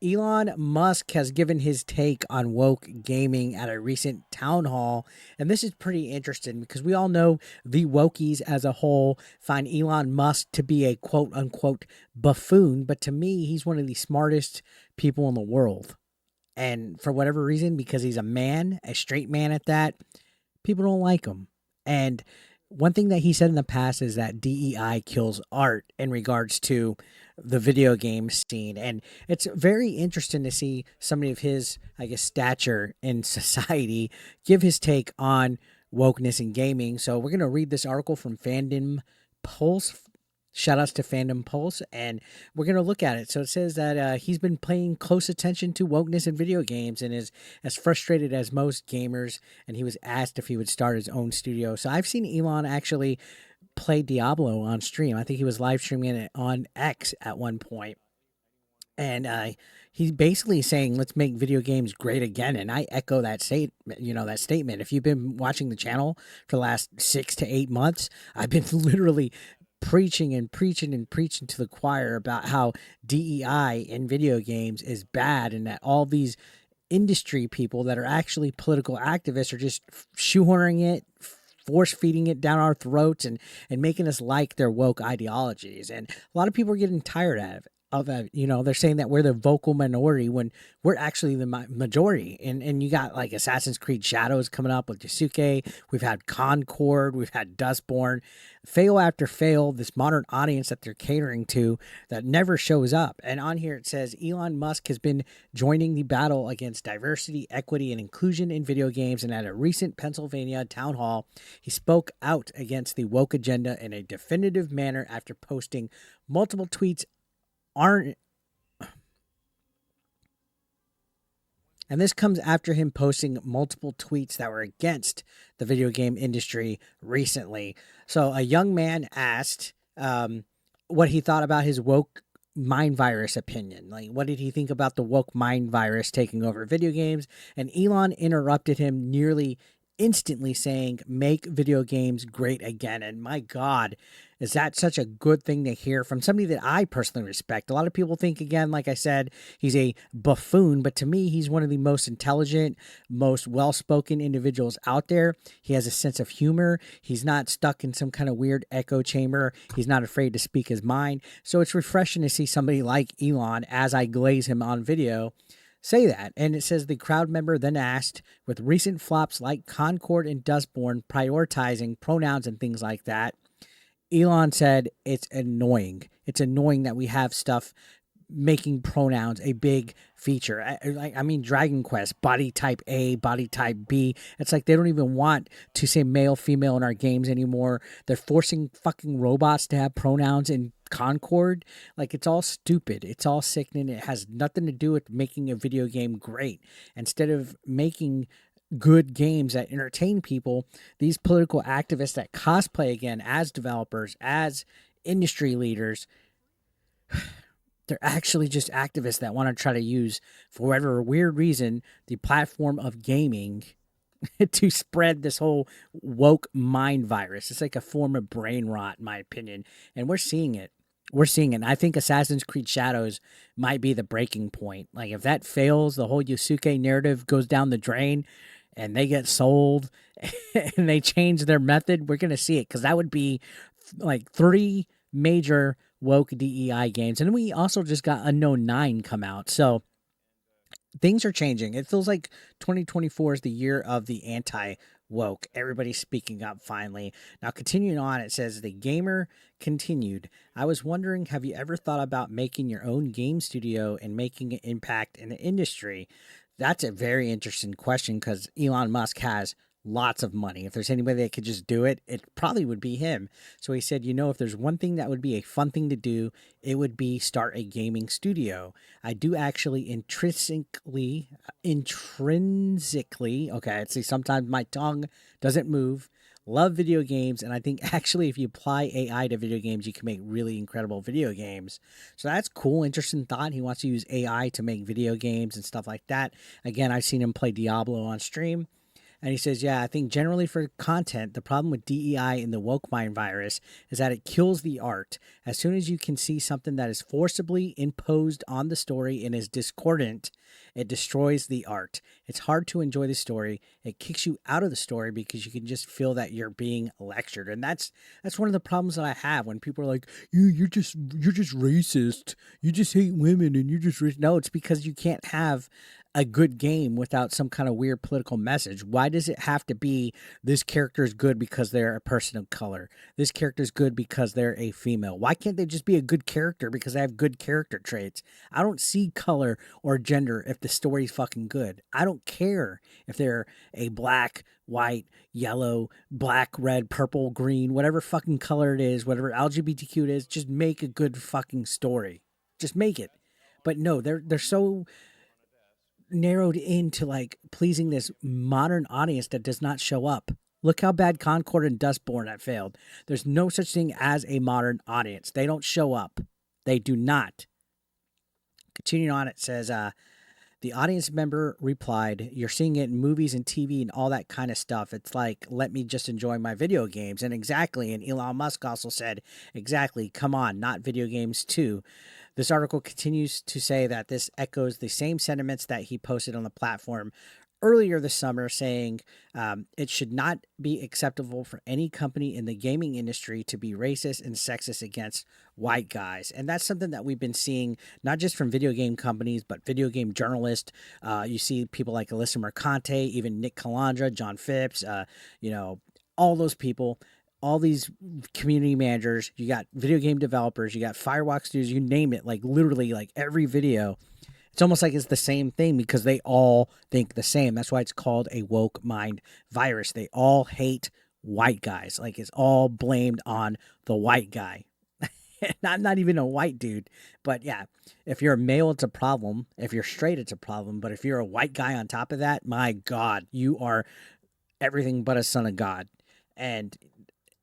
Elon Musk has given his take on woke gaming at a recent town hall. And this is pretty interesting because we all know the wokies as a whole find Elon Musk to be a quote unquote buffoon. But to me, he's one of the smartest people in the world. And for whatever reason, because he's a man, a straight man at that, people don't like him. And one thing that he said in the past is that DEI kills art in regards to the video game scene. And it's very interesting to see somebody of his, I guess, stature in society give his take on wokeness in gaming. So we're going to read this article from Fandom Pulse. Shout outs to Fandom Pulse, and we're going to look at it. So it says that he's been paying close attention to wokeness in video games and is as frustrated as most gamers. And he was asked if he would start his own studio. So I've seen Elon actually play Diablo on stream. I think he was live streaming it on X at one point. And he's basically saying, "Let's make video games great again." And I echo that that statement. If you've been watching the channel for the last 6 to 8 months, I've been literally preaching and preaching and preaching to the choir about how DEI in video games is bad and that all these industry people that are actually political activists are just shoehorning it, force feeding it down our throats and making us like their woke ideologies. And a lot of people are getting tired of it. They're saying that we're the vocal minority when we're actually the majority. And you got like Assassin's Creed Shadows coming up with Yasuke. We've had Concord. We've had Dustborn. Fail after fail, this modern audience that they're catering to that never shows up. And on here it says Elon Musk has been joining the battle against diversity, equity, and inclusion in video games. And at a recent Pennsylvania town hall, he spoke out against the woke agenda in a definitive manner after posting multiple tweets aren't and this comes after him posting multiple tweets that were against the video game industry recently. So a young man asked what he thought about his woke mind virus opinion. Like, what did he think about the woke mind virus taking over video games? And Elon interrupted him nearly instantly, saying, "Make video games great again." And my God, is that such a good thing to hear from somebody that I personally respect? A lot of people think, again, like I said, he's a buffoon, but to me, he's one of the most intelligent, most well spoken individuals out there. He has a sense of humor. He's not stuck in some kind of weird echo chamber. He's not afraid to speak his mind. So it's refreshing to see somebody like Elon, as I glaze him on video, say that. And it says the crowd member then asked, with recent flops like Concord and Dustborn prioritizing pronouns and things like that, Elon said it's annoying. It's annoying that we have stuff making pronouns a big feature. I mean, Dragon Quest, body type A, body type B. It's like they don't even want to say male, female in our games anymore. They're forcing fucking robots to have pronouns in Concord. Like, it's all stupid. It's all sickening. It has nothing to do with making a video game great. Instead of making good games that entertain people, these political activists that cosplay again as developers, as industry leaders, they're actually just activists that want to try to use, for whatever weird reason, the platform of gaming to spread this whole woke mind virus. It's like a form of brain rot, in my opinion. And we're seeing it. We're seeing it. And I think Assassin's Creed Shadows might be the breaking point. Like, if that fails, the whole Yusuke narrative goes down the drain and they get sold and they change their method, we're going to see it. Because that would be like 3 major woke DEI games. And then we also just got Unknown 9 come out. So things are changing. It feels like 2024 is the year of the anti woke. Everybody's speaking up finally. Now, continuing on, it says the gamer continued. I was wondering, have you ever thought about making your own game studio and making an impact in the industry? That's a very interesting question because Elon Musk has lots of money. If there's anybody that could just do it, it probably would be him. So he said, if there's one thing that would be a fun thing to do, it would be start a gaming studio. I do actually intrinsically, okay, see, sometimes my tongue doesn't move, love video games, and I think actually if you apply AI to video games, you can make really incredible video games. So that's cool, interesting thought. He wants to use AI to make video games and stuff like that. Again, I've seen him play Diablo on stream. And he says, yeah, I think generally for content, the problem with DEI in the woke mind virus is that it kills the art. As soon as you can see something that is forcibly imposed on the story and is discordant, it destroys the art. It's hard to enjoy the story. It kicks you out of the story because you can just feel that you're being lectured. And that's one of the problems that I have when people are like, you're just racist. You just hate women and you're just racist. No, it's because you can't have a good game without some kind of weird political message. Why does it have to be this character is good because they're a person of color? This character is good because they're a female. Why can't they just be a good character because they have good character traits? I don't see color or gender if the story's fucking good. I don't care if they're a black, white, yellow, black, red, purple, green, whatever fucking color it is, whatever LGBTQ it is, just make a good fucking story. Just make it. But no, they're so narrowed into like pleasing this modern audience that does not show up. Look how bad Concord and Dustborn have failed. There's no such thing as a modern audience. They don't show up. They do not. Continuing on, it says, the audience member replied, you're seeing it in movies and TV and all that kind of stuff. It's like, let me just enjoy my video games. And exactly. And Elon Musk also said, exactly. Come on, not video games too. This article continues to say that this echoes the same sentiments that he posted on the platform earlier this summer, saying it should not be acceptable for any company in the gaming industry to be racist and sexist against white guys. And that's something that we've been seeing, not just from video game companies, but video game journalists. You see people like Alyssa Mercante, even Nick Calandra, John Phipps, all those people. All these community managers, you got video game developers, you got Firewalk Studios, you name it, like literally like every video. It's almost like it's the same thing because they all think the same. That's why it's called a woke mind virus. They all hate white guys. Like it's all blamed on the white guy. not even a white dude. But yeah, if you're a male, it's a problem. If you're straight, it's a problem. But if you're a white guy on top of that, my God, you are everything but a son of God. And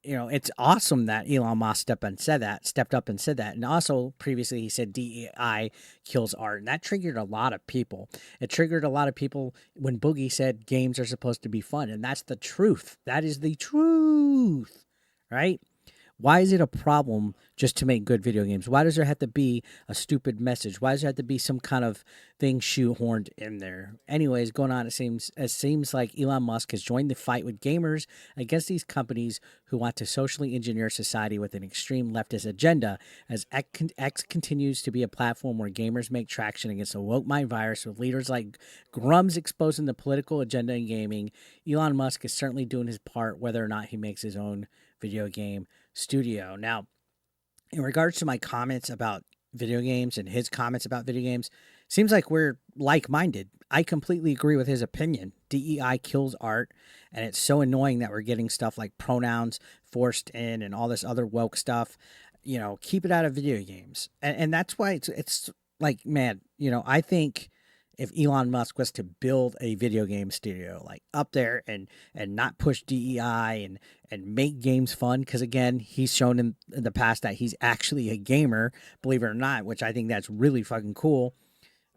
it's awesome that Elon Musk stepped up and said that. And also previously he said DEI kills art. And that triggered a lot of people. It triggered a lot of people when Boogie said games are supposed to be fun. And that's the truth. That is the truth, right? Why is it a problem just to make good video games? Why does there have to be a stupid message? Why does there have to be some kind of thing shoehorned in there? Anyways, going on, it seems like Elon Musk has joined the fight with gamers against these companies who want to socially engineer society with an extreme leftist agenda, as X continues to be a platform where gamers make traction against a woke mind virus with leaders like Grums exposing the political agenda in gaming. Elon Musk is certainly doing his part, whether or not he makes his own video game studio. Now, in regards to my comments about video games and his comments about video games, seems like we're like-minded. I completely agree with his opinion. DEI kills art, and it's so annoying that we're getting stuff like pronouns forced in and all this other woke stuff. Keep it out of video games. And that's why it's like, man, I think if Elon Musk was to build a video game studio like up there and not push DEI and make games fun, because again, he's shown in the past that he's actually a gamer, believe it or not, which I think that's really fucking cool.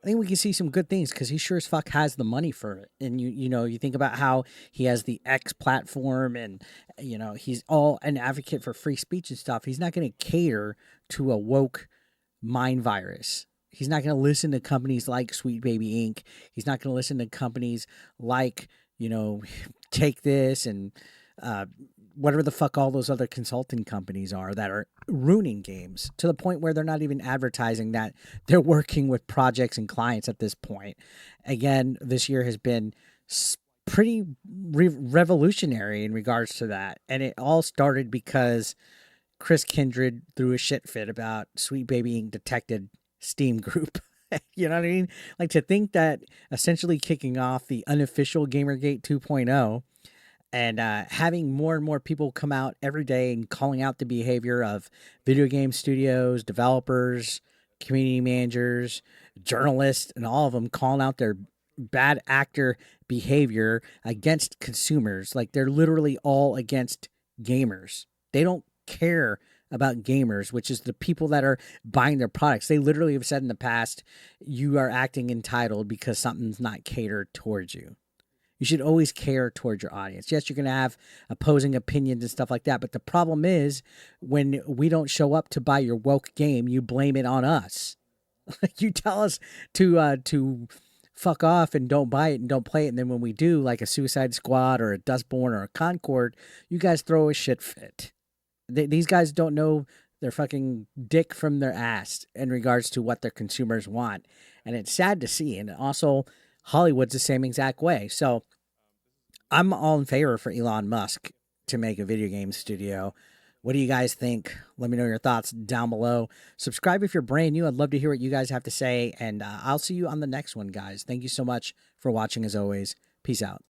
I think we can see some good things because he sure as fuck has the money for it. And you think about how he has the X platform and he's all an advocate for free speech and stuff. He's not going to cater to a woke mind virus. He's not going to listen to companies like Sweet Baby Inc. He's not going to listen to companies like, Take This and whatever the fuck all those other consulting companies are that are ruining games to the point where they're not even advertising that they're working with projects and clients at this point. Again, this year has been pretty revolutionary in regards to that. And it all started because Chris Kindred threw a shit fit about Sweet Baby Inc. detected Steam group. You know what I mean? Like, to think that essentially kicking off the unofficial Gamergate 2.0 and having more and more people come out every day and calling out the behavior of video game studios, developers, community managers, journalists, and all of them calling out their bad actor behavior against consumers. Like, they're literally all against gamers. They don't care about gamers, which is the people that are buying their products. They literally have said in the past, you are acting entitled because something's not catered towards you. You should always care towards your audience. Yes, you're going to have opposing opinions and stuff like that. But the problem is when we don't show up to buy your woke game, you blame it on us. You tell us to fuck off and don't buy it and don't play it. And then when we do, like a Suicide Squad or a Dustborn or a Concord, you guys throw a shit fit. These guys don't know their fucking dick from their ass in regards to what their consumers want. And it's sad to see. And also, Hollywood's the same exact way. So I'm all in favor for Elon Musk to make a video game studio. What do you guys think? Let me know your thoughts down below. Subscribe if you're brand new. I'd love to hear what you guys have to say. And I'll see you on the next one, guys. Thank you so much for watching as always. Peace out.